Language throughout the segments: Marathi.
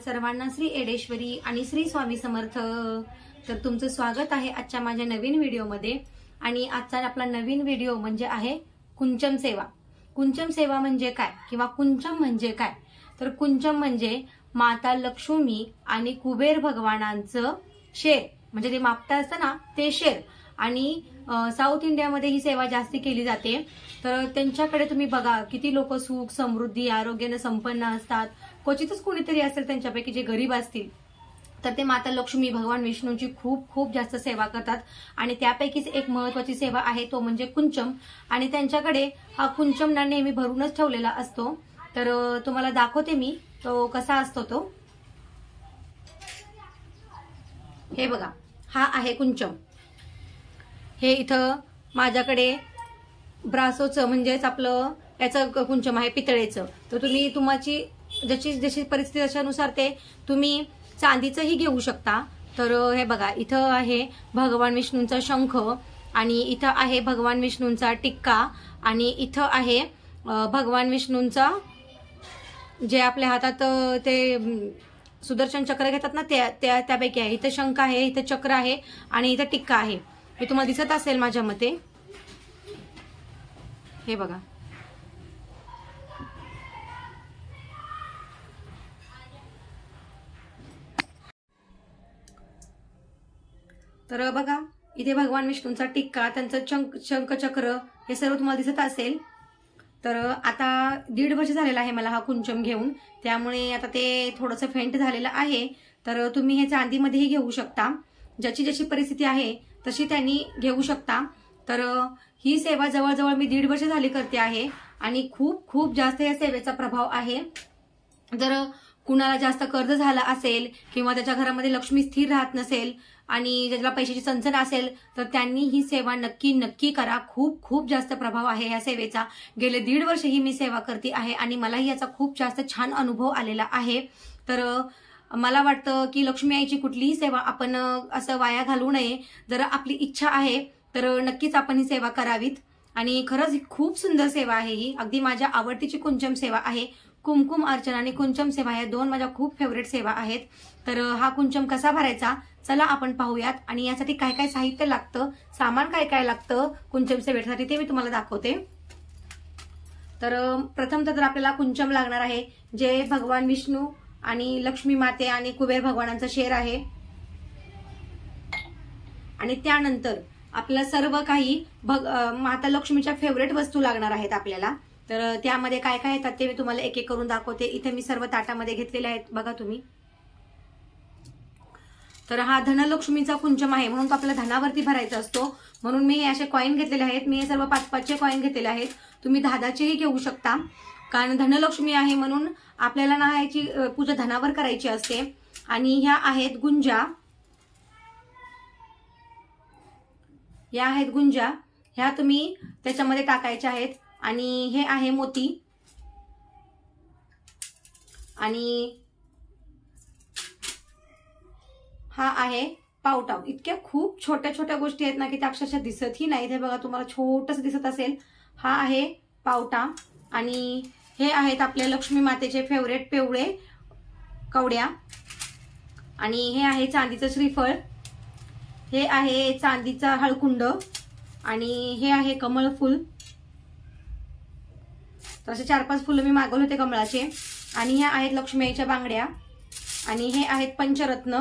सर्वांना श्री एडेश्वरी आणि श्री स्वामी समर्थ। तर तुमचं स्वागत आहे आजच्या माझ्या नवीन व्हिडिओमध्ये। आणि आजचा आपला नवीन व्हिडिओ म्हणजे आहे कुंचम सेवा। कुंचम सेवा म्हणजे काय किंवा कुंचम म्हणजे काय? तर कुंचम म्हणजे माता लक्ष्मी आणि कुबेर भगवानांचं शेर, म्हणजे ते मापटा असतं ना ते शेर। आणि साऊथ इंडियामध्ये ही सेवा जास्ती केली जाते। तर त्यांच्याकडे तुम्ही बघा किती लोक सुख समृद्धी आरोग्याने संपन्न असतात। क्वचितच कोणीतरी असेल त्यांच्यापैकी जे गरीब असतील तर ते माता लक्ष्मी भगवान विष्णूंची खूप खूप जास्त सेवा करतात। आणि त्यापैकीच एक महत्त्वाची सेवा आहे तो म्हणजे कुंचम। आणि त्यांच्याकडे हा कुंचम ना नेहमी भरूनच ठेवलेला असतो। तर तुम्हाला दाखवते मी तो कसा असतो तो। हे बघा, हा आहे कुंचम। हे इथं माझ्याकडे ब्रासोचं म्हणजेच आपलं याचं कुंचम आहे पितळेचं। तर तुम्ही तुमची जशी जशी परिस्थिती त्याच्यानुसार ते तुम्ही चांदीचंही घेऊ शकता। तर हे बघा, इथं आहे भगवान विष्णूंचा शंख, आणि इथं आहे भगवान विष्णूंचा टिक्का, आणि इथं आहे भगवान विष्णूंचा जे आपल्या हातात ते सुदर्शन चक्र घेतात ना त्यापैकी आहे। इथं शंख आहे, इथं चक्र आहे, आणि इथं टिक्का आहे। हे तुम्हाला दिसत असेल माझ्या मते। हे बघा, तर बघा इथे भगवान विष्णूंचा टिक्का, त्यांचं शंख चक्र हे सर्व तुम्हाला दिसत असेल। तर आता 1.5 वर्ष झालेला आहे मला हा कुंचम घेऊन, त्यामुळे आता ते थोडंसं फेंट झालेलं आहे। तर तुम्ही हे चांदीमध्येही घेऊ शकता, ज्याची जशी परिस्थिती आहे तशी त्यांनी घेऊ शकता। तर ही सेवा जवळजवळ मी 1.5 वर्ष झाली करते आहे, आणि खूप खूप जास्त या सेवेचा प्रभाव आहे। जर कुणाला जास्त कर्ज झाला असेल किंवा त्याच्या घरामध्ये लक्ष्मी स्थिर राहत नसेल आणि ज्याला पैशाची चणचण असेल तर त्यांनी ही सेवा नक्की नक्की करा। खूप खूप जास्त प्रभाव आहे या सेवेचा। गेले 1.5 वर्ष ही मी सेवा करते आहे आणि मलाही याचा खूप जास्त छान अनुभव आलेला आहे। तर मला वाटतं की लक्ष्मी आईची कुठलीही सेवा आपण असं वाया घालवू नये। जर आपली इच्छा आहे तर नक्कीच आपण ही सेवा करावीत। आणि खरंच खूप सुंदर सेवा आहे ही, अगदी माझ्या आवडतीची कुंचम सेवा आहे। कुमकुम अर्चना आणि कुंचम सेवा या 2 माझ्या खूप फेवरेट सेवा आहेत। तर हा कुंचम कसा भरायचा चला आपण पाहूयात, आणि यासाठी काय काय साहित्य लागतं, सामान काय काय लागतं कुंचम सेवेसाठी ते मी तुम्हाला दाखवते। तर प्रथम तर आपल्याला कुंचम लागणार आहे, जे भगवान विष्णू आणि लक्ष्मी माते आणि कुबेर भगवानांचा शेर आहे। आणि त्यानंतर आपल्याला सर्व काही माता लक्ष्मीच्या फेवरेट वस्तू लागणार आहेत आपल्याला। तर त्यामध्ये काय काय येतात ते मी तुम्हाला एक एक करून दाखवते। इथे मी सर्व ताटामध्ये घेतलेले आहेत बघा तुम्ही। तर हा धनलक्ष्मीचा कुंचम आहे, म्हणून तो आपल्याला धनावरती भरायचा असतो, म्हणून मी असे कॉइन घेतलेले आहेत। मी हे सर्व 5-5चे कॉइन घेतलेले आहेत। तुम्ही 10-10चेही घेऊ शकता, कारण धनलक्ष्मी आहे म्हणून आपल्याला ना याची पूजा धनावर करायची असते। आणि ह्या आहेत गुंजा, या आहेत गुंजा, ह्या तुम्ही त्याच्यामध्ये टाकायच्या आहेत। आणि हे आहे मोती, आणि हा आहे पावटाव। इतक्या खूप छोट्या छोट्या गोष्टी आहेत ना की त्या अक्षरशः दिसतही नाही। हे बघा तुम्हाला छोटंसं दिसत असेल, हा आहे पावटा। आणि हे आहेत आपल्या लक्ष्मी मातेचे फेवरेट पिवळे कवड्या, आणि हे आहे चांदीचं श्रीफळ, हे आहे चांदीचा हळकुंड, आणि हे आहे कमळ फुल। तर असे 4-5 फुलं मी मागवले होते कमळाचे। आणि ह्या आहेत लक्ष्मी आईच्या बांगड्या, आणि हे आहेत पंचरत्न,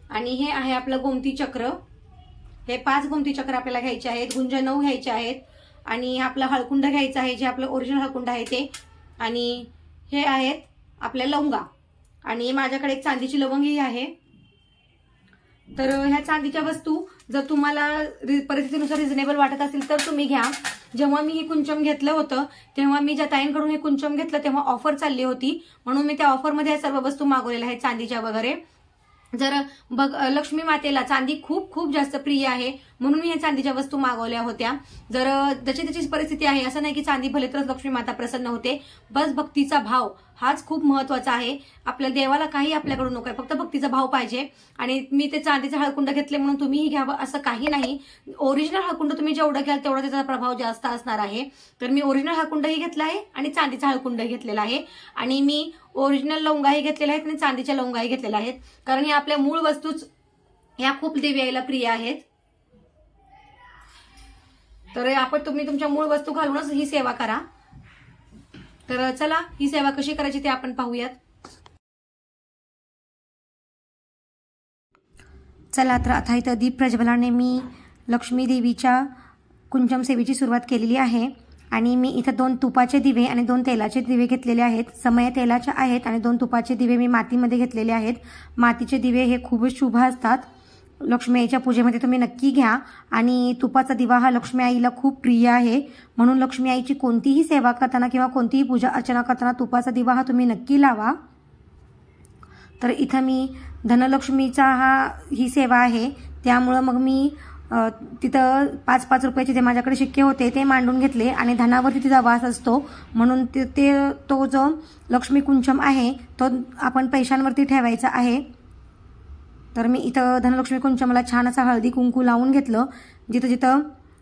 आणि हे आहे आपलं गोमती चक्र। हे 5 गोमती चक्र आपल्याला घ्यायचे आहेत, गुंजा 9 घ्यायच्या आहेत, आणि आपला हळकुंड घ्यायचा आहे जे आपलं ओरिजिनल हळकुंड आहे ते, आणि हे आहेत आपल्या लवंगा, आणि माझ्याकडे एक चांदीची लवंगी आहे। तर ह्या चांदीच्या वस्तू जर तुम्हाला परिस्थितीनुसार रिझनेबल वाटत असेल तर तुम्ही घ्या। जेव्हा मी हे कुंचम घेतलं होतं तेव्हा मी ज्या ताईंकडून हे कुंचम घेतलं तेव्हा ऑफर चालली होती, म्हणून मी त्या ऑफरमध्ये सर्व वस्तू मागवलेल्या आहेत चांदीच्या वगैरे। जर लक्ष्मी मातेला चांदी खूप खूप जास्त प्रिय आहे म्हणून मी या चांदीच्या वस्तू मागवल्या होत्या। जर ज्याची त्याची परिस्थिती आहे, असं नाही की चांदी भले तरच लक्ष्मी माता प्रसन्न होते, बस भक्तीचा भाव हाच खूप महत्वाचा आहे. आपल्या देवाला काही आपल्याकडून नको आहे, फक्त भक्तीचा भाव पाहिजे. आणि मी ते चांदीचे हळकुंड घेतले म्हणून तुम्हीही घ्यावं असं काही नाही. ओरिजिनल हळकुंड तुम्ही जेवढं घ्याल तेवढा त्याचा प्रभाव जास्त असणार आहे. तर मी ओरिजिनल हळकुंडही घेतला आहे आणि चांदीचा हळकुंडही घेतलेला आहे. आणि मी ओरिजिनल लवंगाही घेतलेल्या आहेत आणि चांदीच्या लवंगाही घेतलेल्या आहेत. कारण हे आपल्या मूळ वस्तूच ह्या खूप देवी आईला प्रिय आहेत. तर तुम्ही तुमच्या मूळ वस्तू घालूनच ही सेवा करा. तर चला ही सेवा कशी करायची ते आपण पाहूयात. चला तर आता इथं दीप प्रज्वलनाने मी लक्ष्मी देवीच्या कुंचम सेवेची सुरुवात केलेली आहे. आणि मी इथं 2 तुपाचे दिवे आणि 2 तेलाचे दिवे घेतलेले आहेत. समय तेलाचे आहेत आणि 2 तुपाचे दिवे मी मातीमध्ये घेतलेले आहेत. मातीचे दिवे हे खूपच शुभ असतात. लक्ष्मी आईच्या पूजेमध्ये तुम्ही नक्की घ्या. आणि तुपाचा दिवा हा लक्ष्मी आईला खूप प्रिय आहे. म्हणून लक्ष्मी आईची कोणतीही सेवा करताना किंवा कोणतीही पूजा अर्चना करताना तुपाचा दिवा हा तुम्ही नक्की लावा. तर इथं मी धनलक्ष्मीचा ही सेवा आहे, त्यामुळं मग मी तिथं 5-5 रुपयाचे जे माझ्याकडे शिक्के होते ते मांडून घेतले. आणि धनावरती तिचा वास असतो म्हणून तो जो लक्ष्मी कुंचम आहे तो आपण पैशांवरती ठेवायचा आहे. तर मी इथं धनलक्ष्मी कुंचमला छान असा हळदी कुंकू लावून घेतलं. जिथं जिथं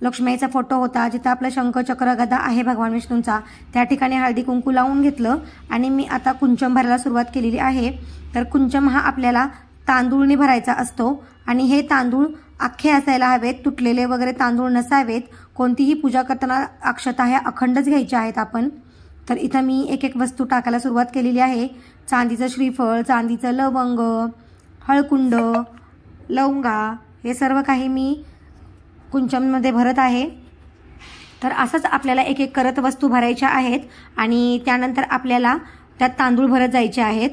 लक्ष्मीचा फोटो होता, जिथं आपला शंख चक्र गदा आहे भगवान विष्णूंचा, त्या ठिकाणी हळदी कुंकू लावून घेतलं. आणि मी आता कुंचम भरायला सुरुवात केलेली आहे. तर कुंचम हा आपल्याला तांदूळने भरायचा असतो. आणि हे तांदूळ अख्खे असायला हवेत, तुटलेले वगैरे तांदूळ नसावेत. कोणतीही पूजा करताना अक्षता ह्या अखंडच घ्यायच्या आहेत आपण. तर इथं मी एक एक वस्तू टाकायला सुरुवात केलेली आहे. चांदीचं श्रीफळ, चांदीचं लवंग, हळकुंड, लवंगा हे सर्व काही मी कुंचममध्ये भरत आहे. तर असंच आपल्याला एक एक करत वस्तू भरायच्या आहेत. आणि त्यानंतर आपल्याला त्यात तांदूळ भरत जायचे आहेत.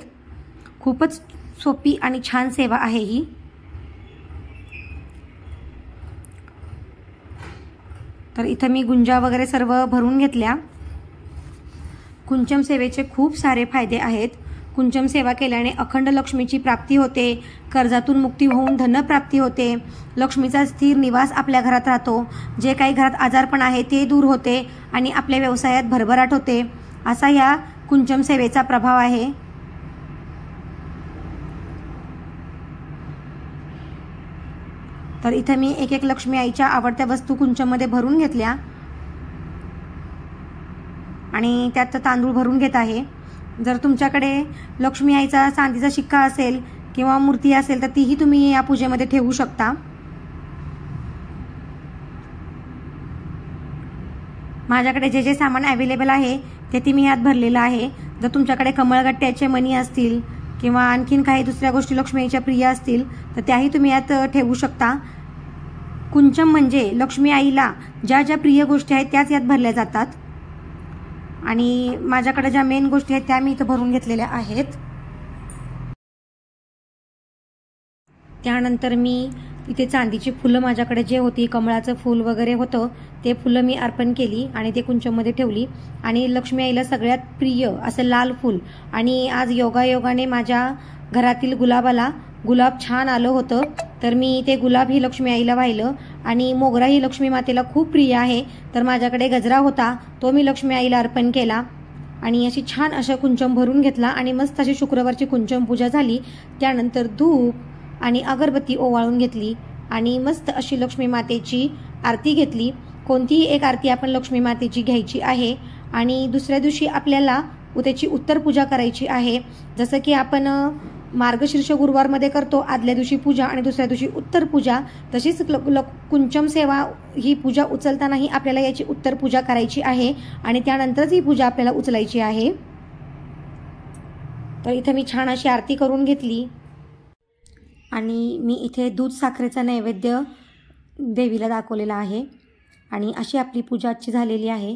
खूपच सोपी आणि छान सेवा आहे ही. तर इथं मी गुंजा वगैरे सर्व भरून घेतल्या. कुंचम सेवेचे खूप सारे फायदे आहेत. कुंचम सेवा केल्याने अखंड लक्ष्मीची प्राप्ती होते, कर्जातून मुक्ती होऊन धनप्राप्ती होते, लक्ष्मीचा स्थिर निवास आपल्या घरात राहतो, जे काही घरात आजारपण आहे ते दूर होते आणि आपल्या व्यवसायात भरभराट होते, असा या कुंचम सेवेचा प्रभाव आहे. तर इथं मी एक एक लक्ष्मी आईच्या आवडत्या वस्तू कुंचममध्ये भरून घेतल्या आणि त्यात तांदूळ भरून घेत आहे. जर तुमच्याकडे लक्ष्मी आईचा चांदीचा शिक्का असेल किंवा मूर्ती असेल तर तीही तुम्ही या पूजेमध्ये ठेवू शकता. माझ्याकडे जे जे सामान अवेलेबल आहे ते मी यात भरलेलं आहे. जर तुमच्याकडे कमळगट्ट्याचे मणी असतील किंवा आणखीन काही दुसऱ्या गोष्टी लक्ष्मी आईच्या प्रिय असतील तर त्याही तुम्ही यात ठेवू शकता. कुंचम म्हणजे लक्ष्मी आईला ज्या ज्या प्रिय गोष्टी आहेत त्याच यात भरल्या जातात. आणि माझ्याकडे ज्या मेन गोष्टी आहेत त्या मी इथं भरून घेतलेल्या आहेत. त्यानंतर मी इथे चांदीची फुलं माझ्याकडे जे होती, कमळाचं फूल वगैरे होतं ते फुलं मी अर्पण केली आणि ते कुंचममध्ये ठेवली. आणि लक्ष्मी आईला सगळ्यात प्रिय असं लाल फूल, आणि आज योगायोगाने माझ्या घरातील गुलाबाला गुलाब छान आलं होतं तर मी ते गुलाब ही लक्ष्मी आईला वाहिलं. आणि मोगरा ही लक्ष्मी मातेला खूप प्रिय आहे तर माझ्याकडे गजरा होता तो मी लक्ष्मी आईला अर्पण केला. आणि अशी छान असं कुंचम भरून घेतला आणि मस्त अशी शुक्रवारची कुंचम पूजा झाली. त्यानंतर धूप आणि अगरबत्ती ओवाळून घेतली आणि मस्त अशी लक्ष्मी मातेची आरती घेतली. कोणतीही एक आरती आपण लक्ष्मी मातेची घ्यायची आहे. आणि दुसऱ्या दिवशी आपल्याला त्याची उत्तर पूजा करायची आहे. जसं की आपण मार्गशीर्ष गुरुवारमध्ये करतो आदल्या दिवशी पूजा आणि दुसऱ्या दिवशी उत्तर पूजा, तशीच कुंचम सेवा ही पूजा उचलतानाही आपल्याला याची उत्तर पूजा करायची आहे आणि त्यानंतरच ही पूजा आपल्याला उचलायची आहे. तर इथे मी छान अशी आरती करून घेतली आणि मी इथे दूध साखरेचा नैवेद्य देवीला दाखवलेला आहे. आणि अशी आपली पूजा आजची झालेली आहे.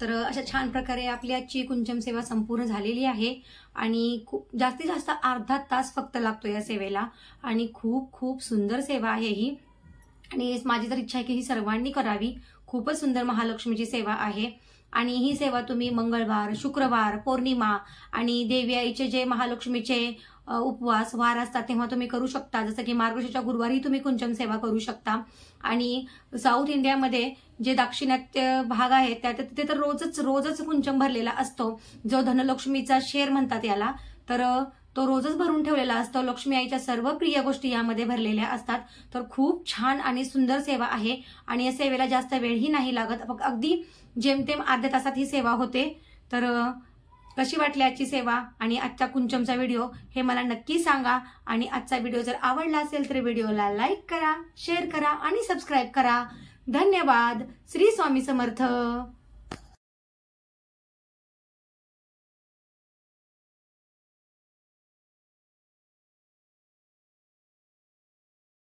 तर अशा छान प्रकारे आपली आजची कुंचम सेवा संपूर्ण झालेली आहे आणि खूप जास्तीत जास्त अर्धा तास फक्त लागतो या सेवेला आणि खूप खूप सुंदर सेवा आहे ही आणि माझी तर इच्छा आहे की ही सर्वांनी करावी। खूपच सुंदर महालक्ष्मीची सेवा आहे आणि ही सेवा तुम्ही मंगळवार, शुक्रवार, पौर्णिमा आणि देवी आईचे जे महालक्ष्मीचे उपवास वार असतात तेव्हा तुम्ही करू शकता। जसं की मार्गशीर्षच्या गुरुवारी तुम्ही कुंचम सेवा करू शकता आणि साऊथ इंडियामध्ये जे दाक्षिणात्य भाग आहे तिथे तर रोजच कुंचम भरलेला असतो, जो धनलक्ष्मीचा शेर म्हणतात याला। तर तो रोजच भरून ठेवलेला असतो। लक्ष्मी आईच्या सर्व प्रिय गोष्टी यामध्ये भरलेल्या असतात। तर खूप छान आणि सुंदर सेवा आहे आणि या सेवेला जास्त वेळही नाही लागत, अगदी जेमतेम अर्ध्या तासात ही सेवा होते। तर कशी वाटली आजची सेवा आणि आजचा कुंचमचा व्हिडिओ हे मला नक्की सांगा आणि आजचा व्हिडिओ जर आवडला असेल तर व्हिडिओला लाईक करा, शेअर करा आणि सबस्क्राईब करा। धन्यवाद। श्री स्वामी समर्थ।